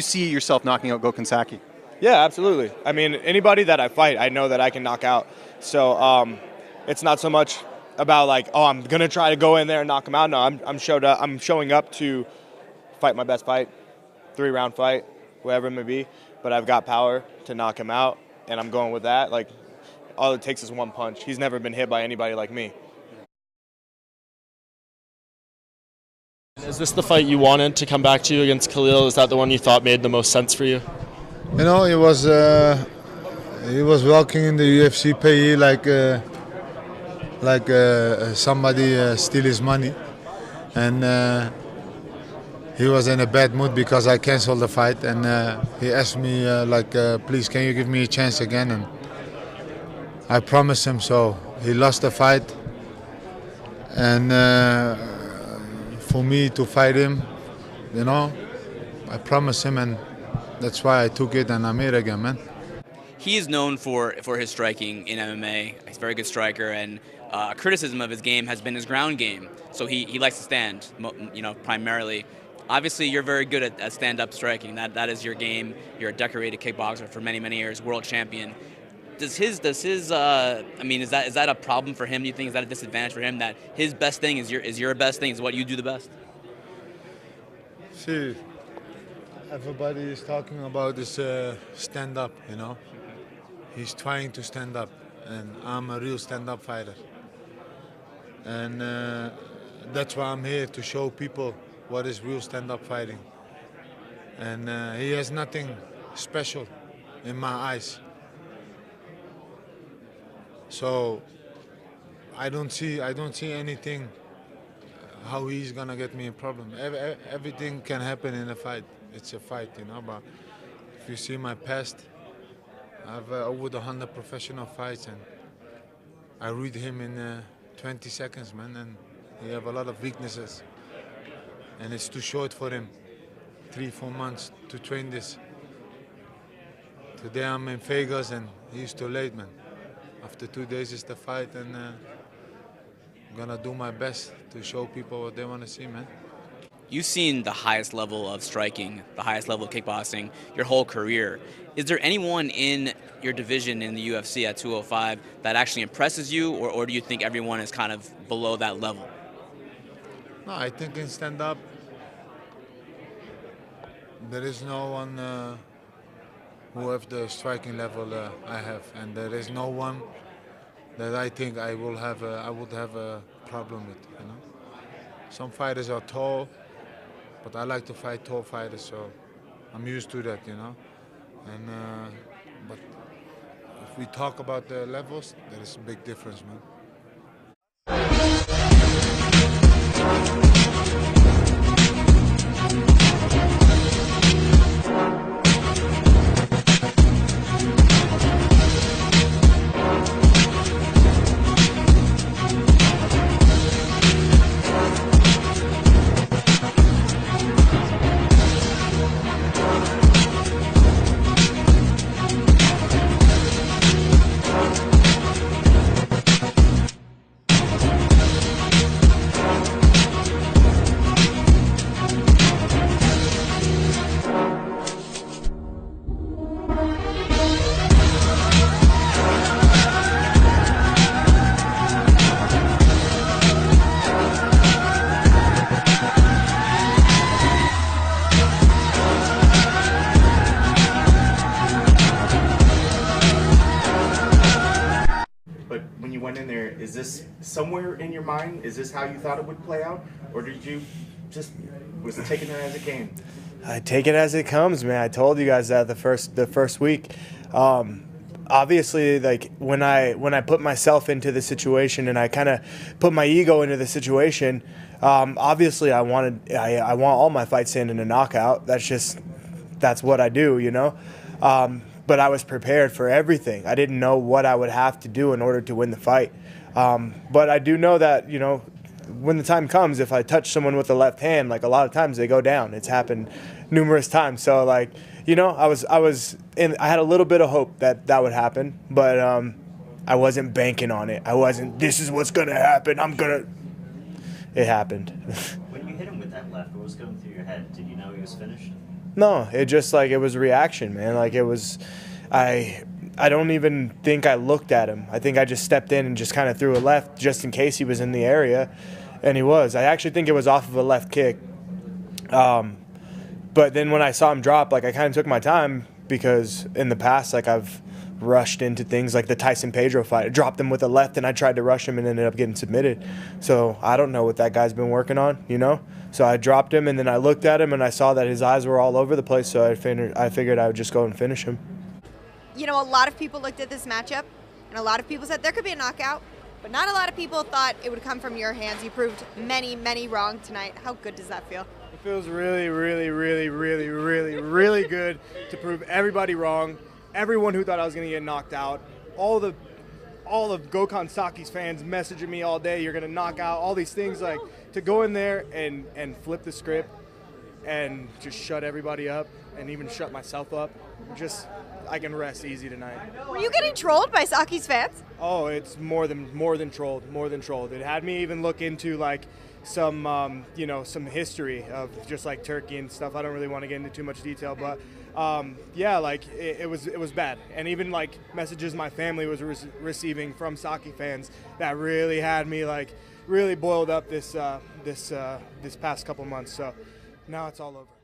you see yourself knocking out Gokhan Saki? Yeah, absolutely. I mean, anybody that I fight, I know that I can knock out. So it's not so much about like, oh, I'm gonna try to go in there and knock him out. No, I'm showing up to fight my best fight, 3-round fight, whatever it may be. But I've got power to knock him out, and I'm going with that. Like, all it takes is one punch. He's never been hit by anybody like me. Is this the fight you wanted to come back to against Khalil? Is that the one you thought made the most sense for you? You know, he was walking in the UFC payee like somebody steal his money, and he was in a bad mood because I canceled the fight, and he asked me please, can you give me a chance again? And I promised him. So he lost the fight, and for me to fight him, you know, I promised him, and that's why I took it, and I'm here again, man. He is known for his striking in MMA. He's a very good striker, and criticism of his game has been his ground game. So he likes to stand, primarily. Obviously, you're very good at stand-up striking. That is your game. You're a decorated kickboxer for many, many years, world champion. Is that a problem for him? Do you think is that a disadvantage for him that his best thing is your best thing, is what you do the best? See, everybody is talking about this stand-up, you know. He's trying to stand up, and I'm a real stand-up fighter. And that's why I'm here, to show people what is real stand-up fighting. And he has nothing special in my eyes. So I don't see anything how he's gonna get me in problem. Everything can happen in a fight. It's a fight, you know. But if you see my past, I've over 100 professional fights, and I read him in 20 seconds, man. And he have a lot of weaknesses, and it's too short for him. 3-4 months to train this. Today I'm in Vegas, and he's too late, man. After 2 days is the fight, and I'm gonna do my best to show people what they want to see, man. You've seen the highest level of striking, the highest level of kickboxing your whole career. Is there anyone in your division in the UFC at 205 that actually impresses you, or do you think everyone is kind of below that level? No, I think in stand-up, there is no one who have the striking level I have, and there is no one that I think I would have a problem with. You know, some fighters are tall, but I like to fight tall fighters, so I'm used to that. You know, and but if we talk about the levels, there is a big difference, man. But when you went in there, is this somewhere in your mind? Is this how you thought it would play out? Or did you was it taking it as it came? I take it as it comes, man. I told you guys that the first week. Obviously, like when I put myself into the situation and I kind of put my ego into the situation, obviously I want all my fights to end in a knockout. That's what I do, you know. But I was prepared for everything. I didn't know what I would have to do in order to win the fight. But I do know that, you know, when the time comes, if I touch someone with the left hand, like a lot of times they go down. It's happened numerous times. So like, you know, I had a little bit of hope that would happen, but I wasn't banking on it. This is what's gonna happen. It happened. When you hit him with that left, what was going through your head? Did you know he was finished? No, it just like it was reaction, man. Like it was, I don't even think I looked at him. I think I just stepped in and just kind of threw a left just in case he was in the area, and he was. I actually think it was off of a left kick. But then when I saw him drop, like I kind of took my time because in the past, like I've rushed into things like the Tyson Pedro fight. I dropped him with a left and I tried to rush him and ended up getting submitted. So I don't know what that guy's been working on, you know? So I dropped him and then I looked at him and I saw that his eyes were all over the place. So I figured I would just go and finish him. You know, a lot of people looked at this matchup and a lot of people said there could be a knockout, but not a lot of people thought it would come from your hands. You proved many, many wrong tonight. How good does that feel? It feels really, really, really, really, really, really good to prove everybody wrong. Everyone who thought I was going to get knocked out, all of Gokhan Saki's fans messaging me all day, you're going to knock out, all these things, like to go in there and flip the script and just shut everybody up and even shut myself up. Just, I can rest easy tonight. Were you getting trolled by Saki's fans? Oh, it's more than trolled. It had me even look into like some some history of just like Turkey and stuff. I don't really want to get into too much detail, but yeah, like it was bad. And even like messages my family was receiving from Saki fans that really had me like really boiled up this past couple months. So now it's all over.